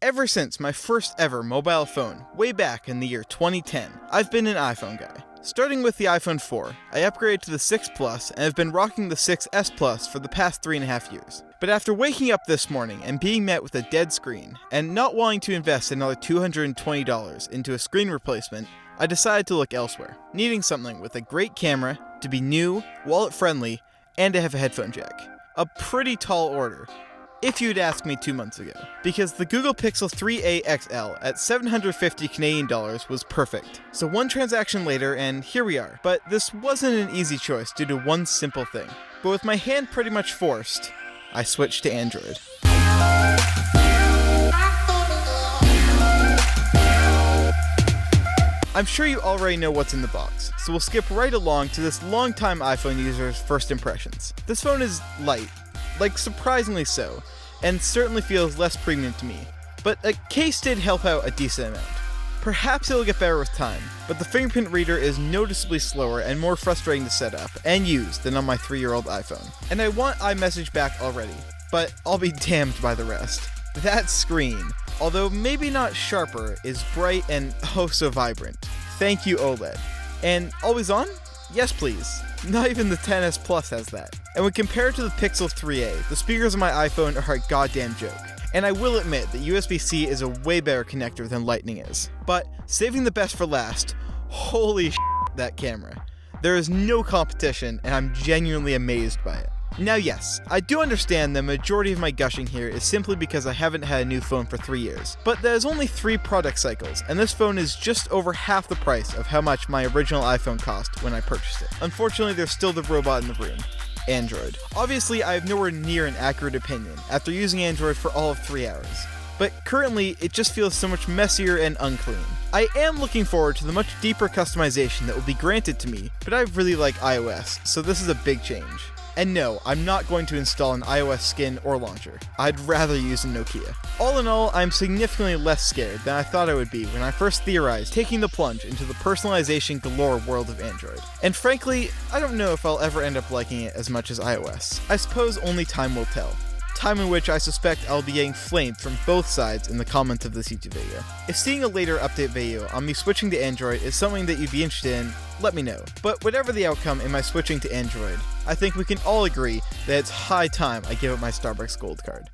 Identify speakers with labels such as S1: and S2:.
S1: Ever since my first ever mobile phone, way back in the year 2010, I've been an iPhone guy. Starting with the iPhone 4, I upgraded to the 6 Plus and have been rocking the 6S Plus for the past 3.5 years. But after waking up this morning and being met with a dead screen, and not wanting to invest another $220 into a screen replacement, I decided to look elsewhere, needing something with a great camera, to be new, wallet-friendly, and to have a headphone jack. A pretty tall order, if you'd asked me 2 months ago, because the Google Pixel 3a XL at $750 Canadian was perfect. So one transaction later, and here we are. But this wasn't an easy choice due to one simple thing. But with my hand pretty much forced, I switched to Android. I'm sure you already know what's in the box, so we'll skip right along to this longtime iPhone user's first impressions. This phone is light, like surprisingly so, and certainly feels less premium to me, but a case did help out a decent amount. Perhaps it'll get better with time, but the fingerprint reader is noticeably slower and more frustrating to set up and use than on my 3-year-old iPhone. And I want iMessage back already, but I'll be damned by the rest. That screen, although maybe not sharper, is bright and oh so vibrant. Thank you, OLED. And always on? Yes please. Not even the XS Plus has that. And when compared to the Pixel 3a, the speakers on my iPhone are a goddamn joke. And I will admit that USB-C is a way better connector than Lightning is. But saving the best for last, holy shit, that camera. There is no competition, and I'm genuinely amazed by it. Now yes, I do understand the majority of my gushing here is simply because I haven't had a new phone for 3 years, but there's only 3 product cycles, and this phone is just over half the price of how much my original iPhone cost when I purchased it. Unfortunately, there's still the robot in the room. Android. Obviously, I have nowhere near an accurate opinion after using Android for all of 3 hours. But currently, it just feels so much messier and unclean. I am looking forward to the much deeper customization that will be granted to me, but I really like iOS, so this is a big change. And no, I'm not going to install an iOS skin or launcher. I'd rather use a Nokia. All in all, I'm significantly less scared than I thought I would be when I first theorized taking the plunge into the personalization galore world of Android. And frankly, I don't know if I'll ever end up liking it as much as iOS. I suppose only time will tell. Time in which I suspect I'll be getting flamed from both sides in the comments of this YouTube video. If seeing a later update video on me switching to Android is something that you'd be interested in, let me know. But whatever the outcome in my switching to Android, I think we can all agree that it's high time I give up my Starbucks Gold card.